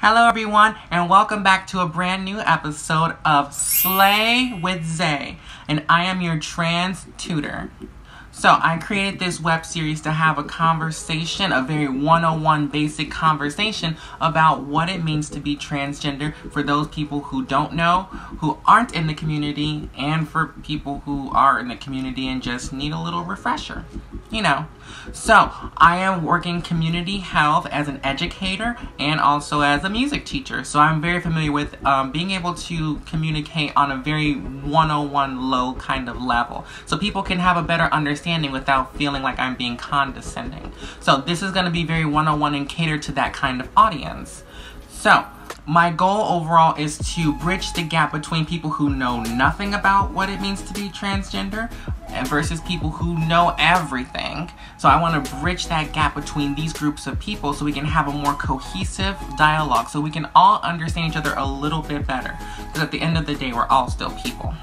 Hello everyone, and welcome back to a brand new episode of Slay with Zay, and I am your trans tutor. So I created this web series to have a conversation, a very 101 basic conversation about what it means to be transgender for those people who don't know, who aren't in the community, and for people who are in the community and just need a little refresher, you know. So I am working community health as an educator and also as a music teacher. So I'm very familiar with being able to communicate on a very 101 low kind of level. So people can have a better understanding without feeling like I'm being condescending. So this is going to be very 101 and cater to that kind of audience. So my goal overall is to bridge the gap between people who know nothing about what it means to be transgender and versus people who know everything. So I want to bridge that gap between these groups of people so we can have a more cohesive dialogue, so we can all understand each other a little bit better. Because at the end of the day, we're all still people.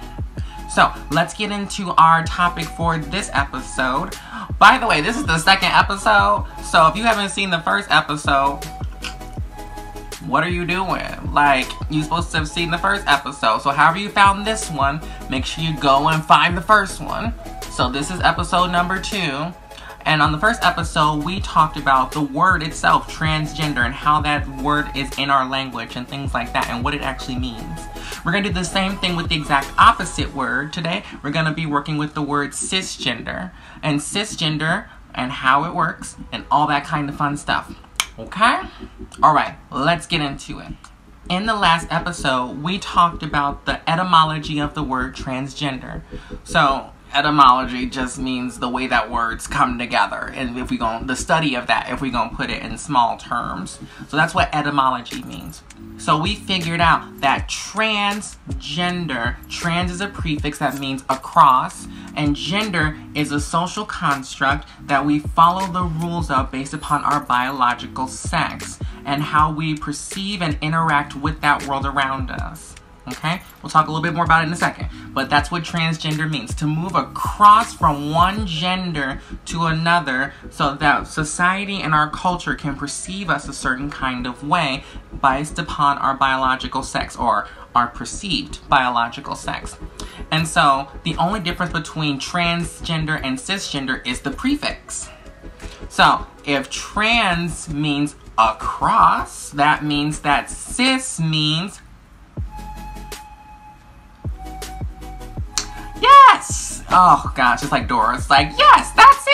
So let's get into our topic for this episode. By the way, this is the second episode, so if you haven't seen the first episode, what are you doing? Like, you're supposed to have seen the first episode. So however you found this one, make sure you go and find the first one. So this is episode number 2. And on the first episode, we talked about the word itself, transgender, and how that word is in our language and things like that, and what it actually means. We're going to do the same thing with the exact opposite word today. We're going to be working with the word cisgender. And cisgender and how it works and all that kind of fun stuff. Okay? Alright, let's get into it. In the last episode, we talked about the etymology of the word transgender. So, etymology just means the way that words come together. And if we go, the study of that, if we're going to put it in small terms. So that's what etymology means. So we figured out that transgender, trans is a prefix that means across, and gender is a social construct that we follow the rules of based upon our biological sex and how we perceive and interact with that world around us. Okay? We'll talk a little bit more about it in a second. But that's what transgender means. To move across from one gender to another so that society and our culture can perceive us a certain kind of way based upon our biological sex or our perceived biological sex. And so the only difference between transgender and cisgender is the prefix. So if trans means across, that means that cis means yes! Oh gosh, it's like Dora. It's like, yes, that's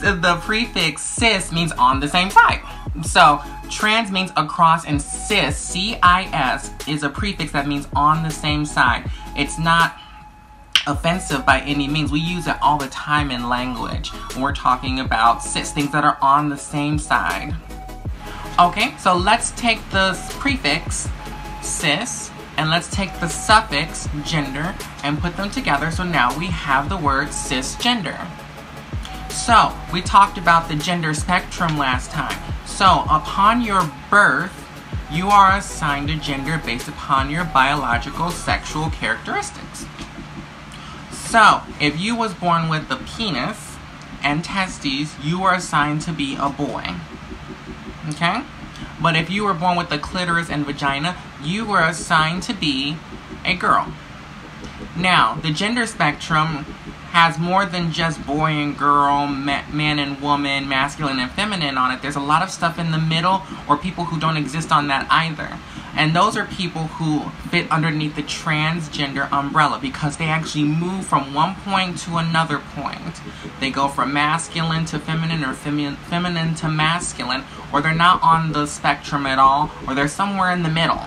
it! The prefix cis means on the same side. So trans means across, and cis, C-I-S, is a prefix that means on the same side. It's not offensive by any means. We use it all the time in language when we're talking about cis, things that are on the same side. Okay, so let's take the prefix cis and let's take the suffix gender and put them together. So now we have the word cisgender. So we talked about the gender spectrum last time. So upon your birth, you are assigned a gender based upon your biological sexual characteristics. So if you was born with the penis and testes, you are assigned to be a boy. Okay? But if you were born with the clitoris and vagina, you were assigned to be a girl. Now, the gender spectrum has more than just boy and girl, man and woman, masculine and feminine on it. There's a lot of stuff in the middle, or people who don't exist on that either. And those are people who fit underneath the transgender umbrella because they actually move from one point to another point. They go from masculine to feminine, or feminine to masculine, or they're not on the spectrum at all, or they're somewhere in the middle.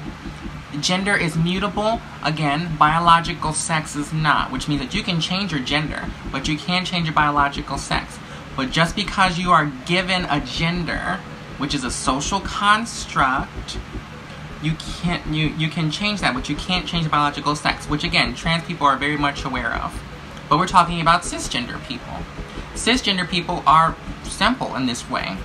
Gender is mutable. Again, biological sex is not, which means that you can change your gender, but you can't change your biological sex. But just because you are given a gender, which is a social construct, you can change that, but you can't change the biological sex, which again, trans people are very much aware of. But we're talking about cisgender people. Cisgender people are simple in this way.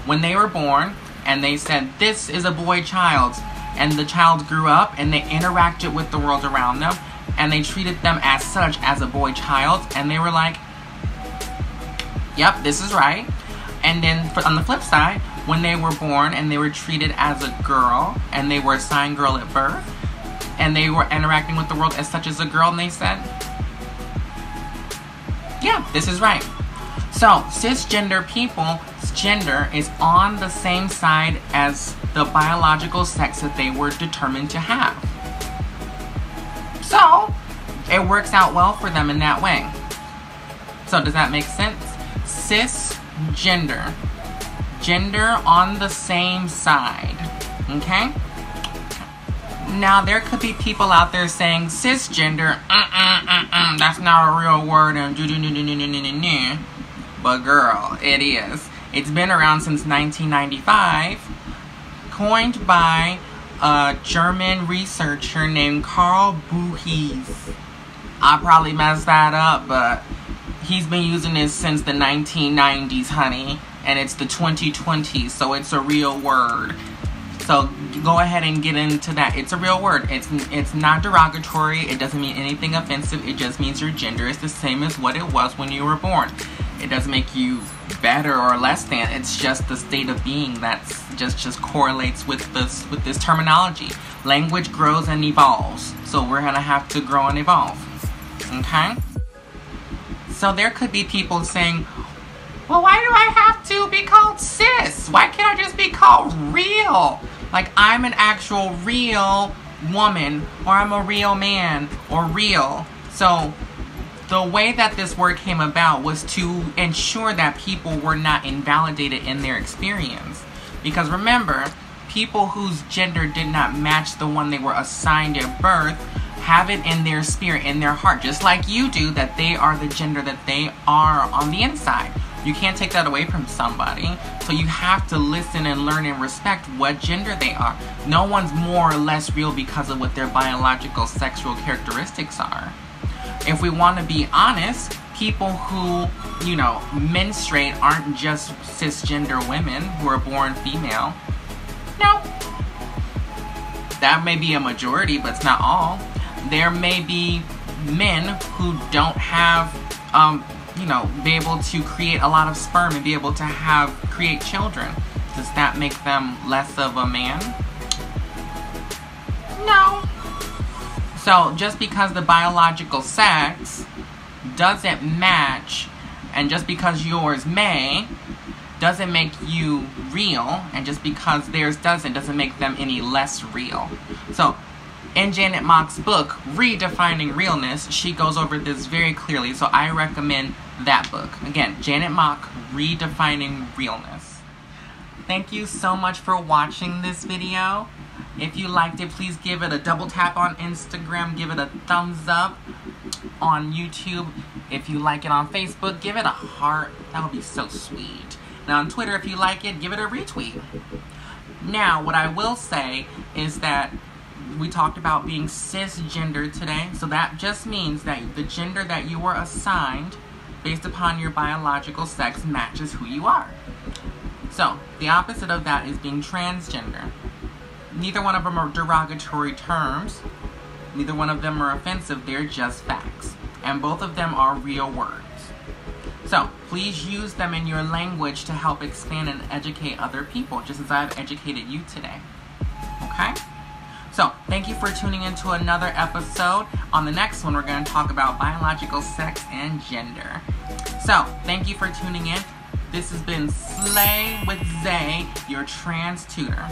When they were born, and they said, this is a boy child, and the child grew up, and they interacted with the world around them, and they treated them as such, as a boy child, and they were like, yep, this is right. And then on the flip side, when they were born and they were treated as a girl and they were assigned girl at birth and they were interacting with the world as such as a girl, and they said, yeah, this is right. So, cisgender people's gender is on the same side as the biological sex that they were determined to have. So, it works out well for them in that way. So, does that make sense? Cisgender. Gender on the same side. Okay? Now, there could be people out there saying, cisgender, that's not a real word, and but girl, it is. It's been around since 1995, coined by a German researcher named Karl Buchis. I probably messed that up, but he's been using this since the 1990s, honey, and it's the 2020s, so it's a real word. So go ahead and get into that. It's a real word. It's not derogatory. It doesn't mean anything offensive. It just means your gender is the same as what it was when you were born. It doesn't make you better or less than. It's just the state of being that's just correlates with this terminology. Language grows and evolves. So we're gonna have to grow and evolve. Okay? So there could be people saying, well, why do I have to be called cis? Why can't I just be called real? Like, I'm an actual real woman, or I'm a real man, or real. So, the way that this word came about was to ensure that people were not invalidated in their experience. Because remember, people whose gender did not match the one they were assigned at birth have it in their spirit, in their heart, just like you do, that they are the gender that they are on the inside. You can't take that away from somebody. So you have to listen and learn and respect what gender they are. No one's more or less real because of what their biological sexual characteristics are. If we want to be honest, people who, you know, menstruate aren't just cisgender women who are born female. No. That may be a majority, but it's not all. There may be men who don't have, you know, be able to create a lot of sperm and be able to create children. Does that make them less of a man? No. So just because the biological sex doesn't match, and just because yours may, doesn't make you real, and just because theirs doesn't make them any less real. So in Janet Mock's book, Redefining Realness, she goes over this very clearly, so I recommend that book. Again, Janet Mock, Redefining Realness. Thank you so much for watching this video. If you liked it, please give it a double tap on Instagram, give it a thumbs up on YouTube. If you like it on Facebook, give it a heart. That would be so sweet. Now on Twitter, if you like it, give it a retweet. Now, what I will say is that we talked about being cisgender today, so that just means that the gender that you were assigned based upon your biological sex matches who you are. So, the opposite of that is being transgender. Neither one of them are derogatory terms. Neither one of them are offensive. They're just facts. And both of them are real words. So, please use them in your language to help expand and educate other people, just as I've educated you today. Okay? So, thank you for tuning in to another episode. On the next one, we're going to talk about biological sex and gender. So, thank you for tuning in. This has been Slay with Zay, your trans tutor.